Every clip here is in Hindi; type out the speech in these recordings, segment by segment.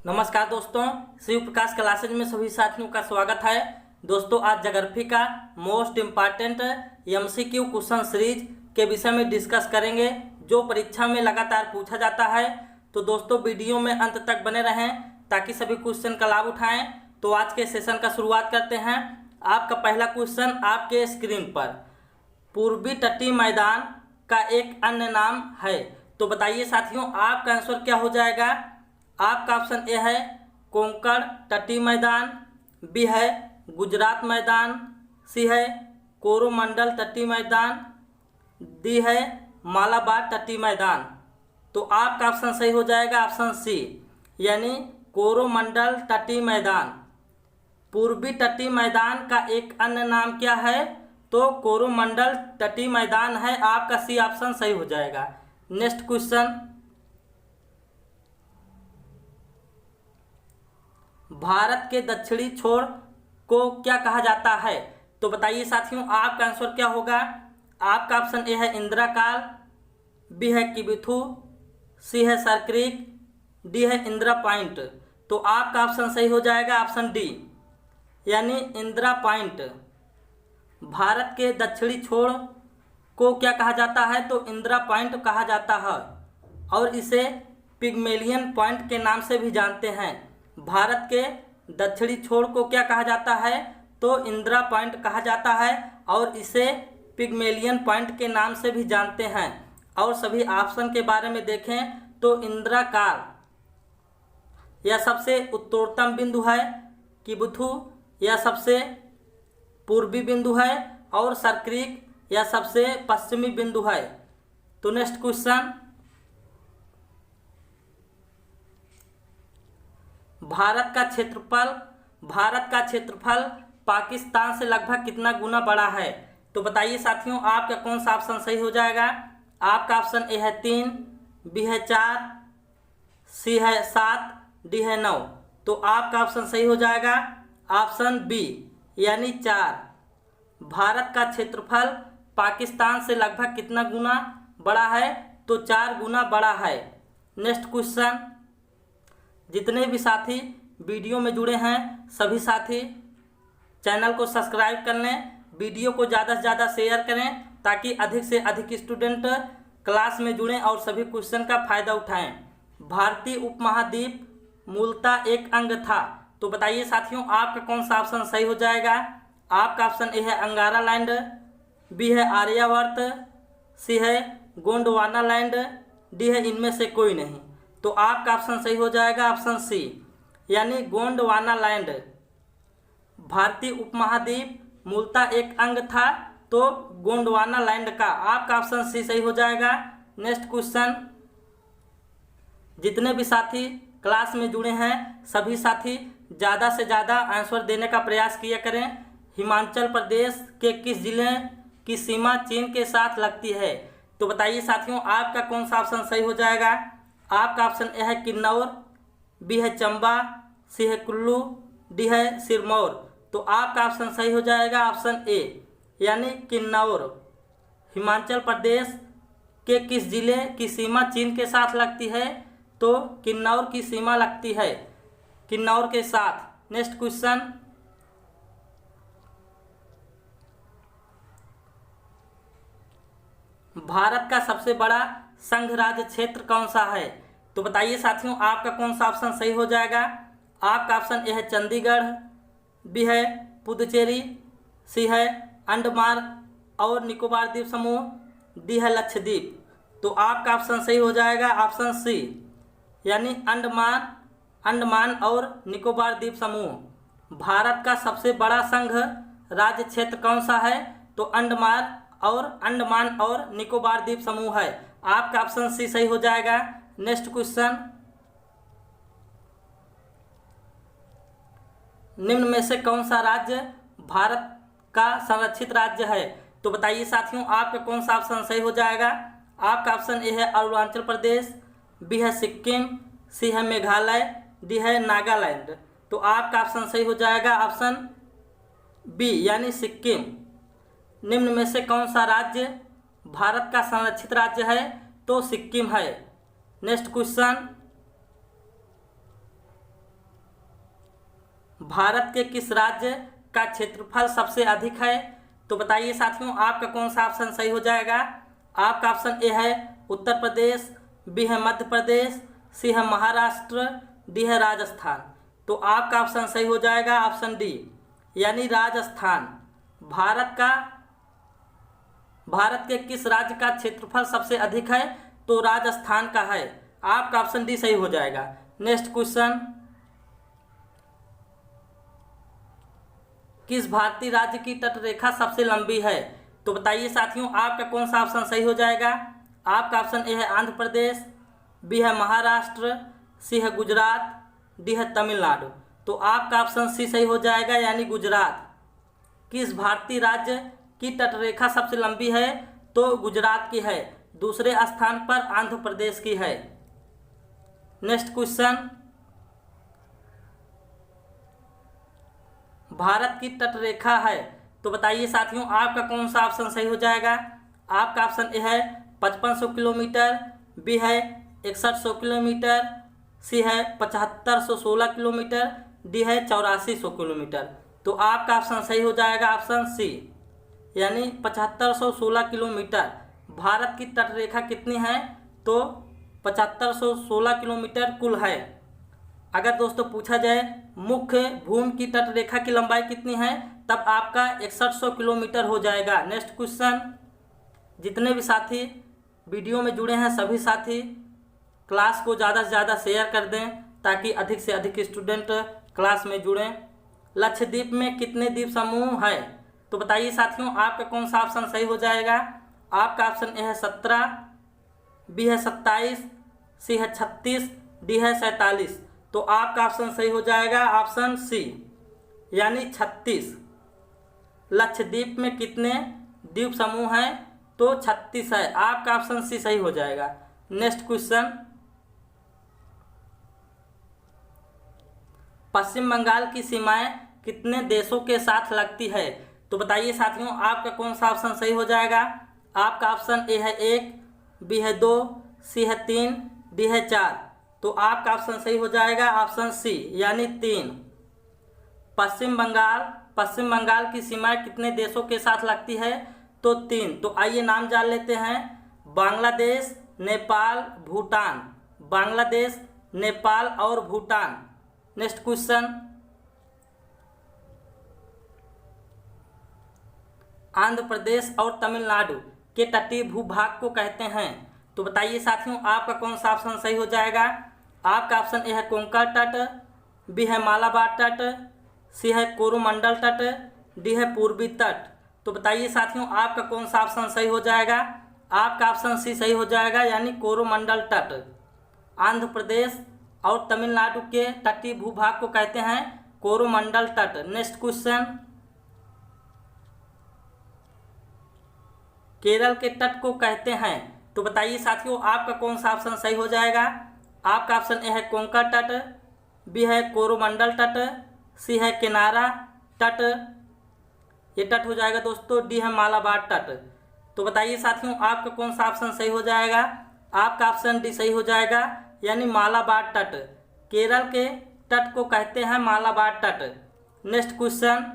नमस्कार दोस्तों, शिव प्रकाश क्लासेज में सभी साथियों का स्वागत है। दोस्तों, आज ज्योग्राफी का most important MCQ question series के विषय में डिस्कस करेंगे, जो परीक्षा में लगातार पूछा जाता है। तो दोस्तों, वीडियो में अंत तक बने रहें ताकि सभी क्वेश्चन का लाभ उठाएं। तो आज के सेशन का शुरुआत करते हैं। आपका पहला क्वेश्चन आपके स्क्रीन पर, पूर्वी तटीय मैदान का एक अन्य नाम है। तो बताइए साथियों, आपका आंसर क्या हो जाएगा। आपका ऑप्शन ए है कोंकण तटीय मैदान, बी है गुजरात मैदान, सी है कोरोमंडल तटीय मैदान, डी है मालाबार तटीय मैदान। तो आपका ऑप्शन सही हो जाएगा ऑप्शन सी, यानी कोरोमंडल तटीय मैदान। पूर्वी तटीय मैदान का एक अन्य नाम क्या है, तो कोरोमंडल तटीय मैदान है। आपका सी ऑप्शन सही हो जाएगा। नेक्स्ट क्वेश्चन, भारत के दक्षिणी छोर को क्या कहा जाता है। तो बताइए साथियों, आपका आंसर क्या होगा। आपका ऑप्शन ए है इंदिरा काल, बी है किबिथु, सी है सरक्रीक, डी है इंदिरा पॉइंट। तो आपका ऑप्शन सही हो जाएगा ऑप्शन डी, यानी इंदिरा पॉइंट। भारत के दक्षिणी छोर को क्या कहा जाता है, तो इंदिरा पॉइंट कहा जाता है, और इसे पिग्मेलियन पॉइंट के नाम से भी जानते हैं। भारत के दक्षिणी छोर को क्या कहा जाता है, तो इंदिरा पॉइंट कहा जाता है, और इसे पिग्मेलियन पॉइंट के नाम से भी जानते हैं। और सभी ऑप्शन के बारे में देखें तो इंदिरा काल यह सबसे उत्तरतम बिंदु है, किबिथु यह सबसे पूर्वी बिंदु है, और सरक्रीक यह सबसे पश्चिमी बिंदु है। तो नेक्स्ट क्वेश्चन, भारत का क्षेत्रफल पाकिस्तान से लगभग कितना गुना बड़ा है। तो बताइए साथियों, आपका कौन सा ऑप्शन सही हो जाएगा। आपका ऑप्शन ए है 3, बी है 4, सी है 7, डी है 9। तो आपका ऑप्शन सही हो जाएगा ऑप्शन बी, यानी 4। भारत का क्षेत्रफल पाकिस्तान से लगभग कितना गुना बड़ा है, तो 4 गुना बड़ा है। नेक्स्ट क्वेश्चन, जितने भी साथी वीडियो में जुड़े हैं सभी साथी चैनल को सब्सक्राइब कर लें, वीडियो को ज़्यादा से ज़्यादा शेयर करें ताकि अधिक से अधिक स्टूडेंट क्लास में जुड़ें और सभी क्वेश्चन का फायदा उठाएं। भारतीय उपमहाद्वीप मूलतः एक अंग था। तो बताइए साथियों, आपका कौन सा ऑप्शन सही हो जाएगा। आपका ऑप्शन ए है अंगारा लैंड, बी है आर्यावर्त, सी है गोंडवाना लैंड, डी है इनमें से कोई नहीं। तो आपका ऑप्शन सही हो जाएगा ऑप्शन सी, यानी गोंडवाना लैंड। भारतीय उपमहाद्वीप मूलतः एक अंग था, तो गोंडवाना लैंड का आपका ऑप्शन सी सही हो जाएगा। नेक्स्ट क्वेश्चन, जितने भी साथी क्लास में जुड़े हैं सभी साथी ज़्यादा से ज़्यादा आंसर देने का प्रयास किया करें। हिमाचल प्रदेश के किस जिले की सीमा चीन के साथ लगती है। तो बताइए साथियों, आपका कौन सा ऑप्शन सही हो जाएगा। आपका ऑप्शन ए है किन्नौर, बी है चंबा, सी है कुल्लू, डी है सिरमौर। तो आपका ऑप्शन सही हो जाएगा ऑप्शन ए, यानी किन्नौर। हिमाचल प्रदेश के किस जिले की सीमा चीन के साथ लगती है, तो किन्नौर की सीमा लगती है किन्नौर के साथ। नेक्स्ट क्वेश्चन, भारत का सबसे बड़ा संघ राज्य क्षेत्र कौन सा है। तो बताइए साथियों, आपका कौन सा ऑप्शन सही हो जाएगा। आपका ऑप्शन ए है चंडीगढ़, बी है पुदुचेरी, सी है अंडमान और निकोबार द्वीप समूह, डी है लक्षद्वीप। तो आपका ऑप्शन सही हो जाएगा ऑप्शन सी, यानी अंडमान और निकोबार द्वीप समूह। भारत का सबसे बड़ा संघ राज्य क्षेत्र कौन सा है, तो अंडमान और निकोबार द्वीप समूह है। आपका ऑप्शन सी सही हो जाएगा। नेक्स्ट क्वेश्चन, निम्न में से कौन सा राज्य भारत का संरक्षित राज्य है। तो बताइए साथियों, आपका कौन सा ऑप्शन सही हो जाएगा। आपका ऑप्शन ए है अरुणाचल प्रदेश, बी है सिक्किम, सी है मेघालय, डी है नागालैंड। तो आपका ऑप्शन सही हो जाएगा ऑप्शन बी, यानी सिक्किम। निम्न में से कौन सा राज्य भारत का संरक्षित राज्य है, तो सिक्किम है। नेक्स्ट क्वेश्चन, भारत के किस राज्य का क्षेत्रफल सबसे अधिक है? तो बताइए साथियों, आपका कौन सा ऑप्शन सही हो जाएगा? आपका ऑप्शन ए है उत्तर प्रदेश, बी है मध्य प्रदेश, सी है महाराष्ट्र, डी है राजस्थान। तो आपका ऑप्शन सही हो जाएगा ऑप्शन डी, यानी राजस्थान। भारत के किस राज्य का क्षेत्रफल सबसे अधिक है? तो राजस्थान का है। आपका ऑप्शन डी सही हो जाएगा। नेक्स्ट क्वेश्चन, किस भारतीय राज्य की तटरेखा सबसे लंबी है? तो बताइए साथियों, आपका कौन सा ऑप्शन सही हो जाएगा? आपका ऑप्शन ए है आंध्र प्रदेश, बी है महाराष्ट्र, सी है गुजरात, डी है तमिलनाडु। तो आपका ऑप्शन सी सही हो जाएगा, यानी गुजरात। किस भारतीय राज्य की तटरेखा सबसे लंबी है? तो गुजरात की है। दूसरे स्थान पर आंध्र प्रदेश की है। नेक्स्ट क्वेश्चन, भारत की तटरेखा है। तो बताइए साथियों, आपका कौन सा ऑप्शन सही हो जाएगा? आपका ऑप्शन ए है 5500 किलोमीटर, बी है 6100 किलोमीटर, सी है 7516 किलोमीटर, डी है 8400 किलोमीटर। तो आपका ऑप्शन सही हो जाएगा ऑप्शन सी, यानी 7516 किलोमीटर। भारत की तटरेखा कितनी है? तो 7516 किलोमीटर कुल है। अगर दोस्तों पूछा जाए मुख्य भूमि की तटरेखा की लंबाई कितनी है, तब आपका 6100 किलोमीटर हो जाएगा। नेक्स्ट क्वेश्चन, जितने भी साथी वीडियो में जुड़े हैं सभी साथी क्लास को ज़्यादा से ज़्यादा शेयर कर दें ताकि अधिक से अधिक स्टूडेंट क्लास में जुड़ें। लक्षद्वीप में कितने द्वीप समूह है? तो बताइए साथियों, आपका कौन सा ऑप्शन सही हो जाएगा? आपका ऑप्शन ए है 17, बी है 27, सी है 36, डी है 47। तो आपका ऑप्शन सही हो जाएगा ऑप्शन सी, यानी 36। लक्षद्वीप में कितने द्वीप समूह हैं? तो 36 है। आपका ऑप्शन सी सही हो जाएगा। नेक्स्ट क्वेश्चन, पश्चिम बंगाल की सीमाएं कितने देशों के साथ लगती है? तो बताइए साथियों, आपका कौन सा ऑप्शन सही हो जाएगा? आपका ऑप्शन ए है 1, बी है 2, सी है 3, डी है 4। तो आपका ऑप्शन सही हो जाएगा ऑप्शन सी, यानी 3। पश्चिम बंगाल की सीमाएं कितने देशों के साथ लगती है? तो 3। तो आइए नाम जान लेते हैं। बांग्लादेश, नेपाल, भूटान। बांग्लादेश, नेपाल और भूटान। नेक्स्ट क्वेश्चन, आंध्र प्रदेश और तमिलनाडु के तटीय भूभाग को कहते हैं। तो बताइए साथियों, आपका कौन सा ऑप्शन सही हो जाएगा? आपका ऑप्शन ए है कोंकण तट, बी है मालाबार तट, सी है कोरोमंडल तट, डी है पूर्वी तट। तो बताइए साथियों, आपका कौन सा ऑप्शन सही हो जाएगा? आपका ऑप्शन सी सही हो जाएगा, यानी कोरोमंडल तट। आंध्र प्रदेश और तमिलनाडु के तटीय भूभाग को कहते हैं कोरोमंडल तट। नेक्स्ट क्वेश्चन, केरल के तट को कहते हैं। तो बताइए साथियों, आपका कौन सा ऑप्शन सही हो जाएगा? आपका ऑप्शन ए है कोंकण तट, बी है कोरोमंडल तट, सी है किनारा तट, ये तट हो जाएगा दोस्तों, डी है मालाबार तट। तो बताइए साथियों, आपका कौन सा ऑप्शन सही हो जाएगा? आपका ऑप्शन डी सही हो जाएगा, यानी मालाबार तट। केरल के तट को कहते हैं मालाबार तट। नेक्स्ट क्वेश्चन,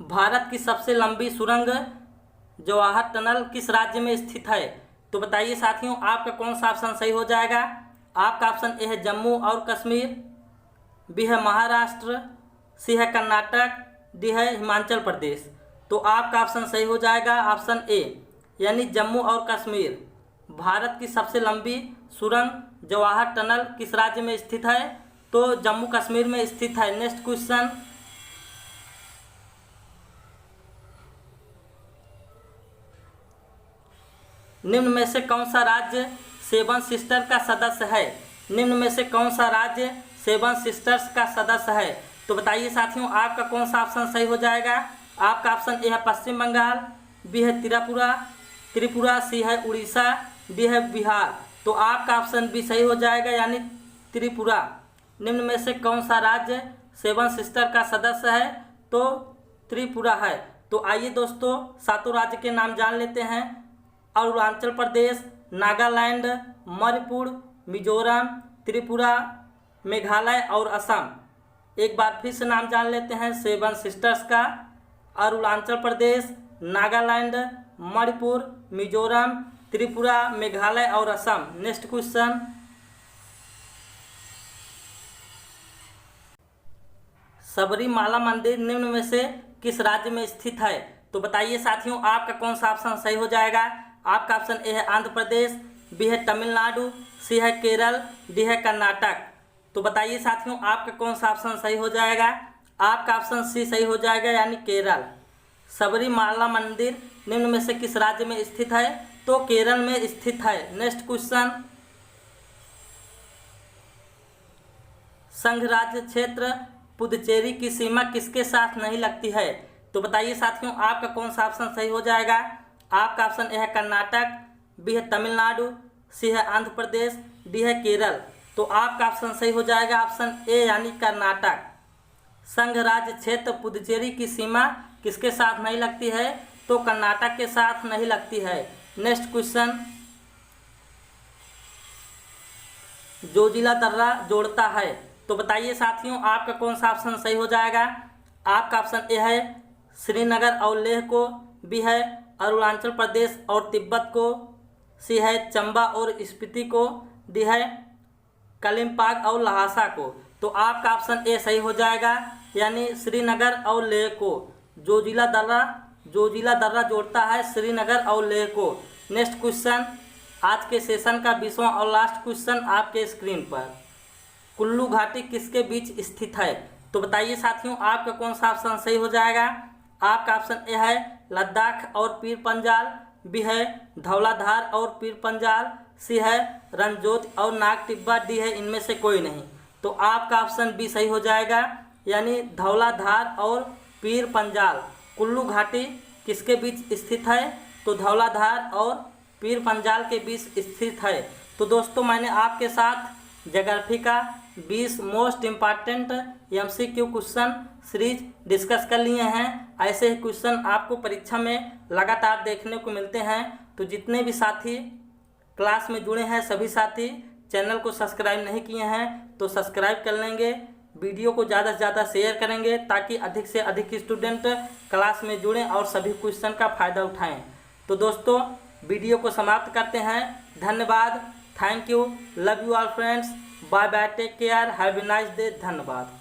भारत की सबसे लंबी सुरंग जवाहर टनल किस राज्य में स्थित है? तो बताइए साथियों, आपका कौन सा ऑप्शन सही हो जाएगा? आपका ऑप्शन ए है जम्मू और कश्मीर, बी है महाराष्ट्र, सी है कर्नाटक, डी है हिमाचल प्रदेश। तो आपका ऑप्शन सही हो जाएगा ऑप्शन ए, यानी जम्मू और कश्मीर। भारत की सबसे लंबी सुरंग जवाहर टनल किस राज्य में स्थित है? तो जम्मू कश्मीर में स्थित है। नेक्स्ट क्वेश्चन, निम्न में से कौन सा राज्य सेवन सिस्टर का सदस्य है? निम्न में से कौन सा राज्य सेवन सिस्टर्स का सदस्य है? तो बताइए साथियों, आपका कौन सा ऑप्शन सही हो जाएगा? आपका ऑप्शन ए है पश्चिम बंगाल, बी है त्रिपुरा, सी है उड़ीसा, डी है बिहार। तो आपका ऑप्शन बी सही हो जाएगा, यानी त्रिपुरा। निम्न में से कौन सा राज्य सेवन सिस्टर का सदस्य है? तो त्रिपुरा है। तो आइए दोस्तों, सातों राज्य के नाम जान लेते हैं। अरुणाचल प्रदेश, नागालैंड, मणिपुर, मिजोरम, त्रिपुरा, मेघालय और असम। एक बार फिर से नाम जान लेते हैं 7 सिस्टर्स का। अरुणाचल प्रदेश, नागालैंड, मणिपुर, मिजोरम, त्रिपुरा, मेघालय और असम। नेक्स्ट क्वेश्चन, सबरीमाला मंदिर निम्न में से किस राज्य में स्थित है? तो बताइए साथियों, आपका कौन सा ऑप्शन सही हो जाएगा। आपका ऑप्शन ए है आंध्र प्रदेश, बी है तमिलनाडु, सी है केरल, डी है कर्नाटक। तो बताइए साथियों, आपका कौन सा ऑप्शन सही हो जाएगा। आपका ऑप्शन सी सही हो जाएगा, यानी केरल। सबरीमाला मंदिर निम्न में से किस राज्य में स्थित है? तो केरल में स्थित है। नेक्स्ट क्वेश्चन, संघ राज्य क्षेत्र पुदुचेरी की सीमा किसके साथ नहीं लगती है? तो बताइए साथियों, आपका कौन सा ऑप्शन सही हो जाएगा। आपका ऑप्शन ए है कर्नाटक, बी है तमिलनाडु, सी है आंध्र प्रदेश, डी है केरल। तो आपका ऑप्शन सही हो जाएगा ऑप्शन ए, यानी कर्नाटक। संघ राज्य क्षेत्र पुदुचेरी की सीमा किसके साथ नहीं लगती है? तो कर्नाटक के साथ नहीं लगती है। नेक्स्ट क्वेश्चन, जो जिला दर्रा जोड़ता है। तो बताइए साथियों, आपका कौन सा ऑप्शन सही हो जाएगा। आपका ऑप्शन ए है श्रीनगर और लेह को, बी है अरुणाचल प्रदेश और तिब्बत को, सी है चंबा और स्पीति को, डी है कालिम्पोंग और लहासा को। तो आपका ऑप्शन ए सही हो जाएगा, यानी श्रीनगर और लेह को। जो जिला दर्रा जोड़ता है श्रीनगर और लेह को। नेक्स्ट क्वेश्चन, आज के सेशन का 20वां और लास्ट क्वेश्चन आपके स्क्रीन पर। कुल्लू घाटी किसके बीच स्थित है? तो बताइए साथियों, आपका कौन सा ऑप्शन सही हो जाएगा। आपका ऑप्शन ए है लद्दाख और पीर पंजाल, बी है धौलाधार और पीर पंजाल, सी है रंजोत और नाग टिब्बा, डी है इनमें से कोई नहीं। तो आपका ऑप्शन बी सही हो जाएगा, यानी धौलाधार और पीर पंजाल। कुल्लू घाटी किसके बीच स्थित है? तो धौलाधार और पीर पंजाल के बीच स्थित है। तो दोस्तों, मैंने आपके साथ ज्योग्राफी का 20 most important MCQ question series discuss कर लिए हैं। ऐसे ही क्वेश्चन आपको परीक्षा में लगातार देखने को मिलते हैं। तो जितने भी साथी क्लास में जुड़े हैं, सभी साथी चैनल को सब्सक्राइब नहीं किए हैं तो सब्सक्राइब कर लेंगे। वीडियो को ज़्यादा से ज़्यादा शेयर करेंगे ताकि अधिक से अधिक स्टूडेंट क्लास में जुड़ें और सभी क्वेश्चन का फ़ायदा उठाएं। तो दोस्तों, वीडियो को समाप्त करते हैं। धन्यवाद, thank you, love you all friends, bye bye, take care, have a nice day. धन्यवाद।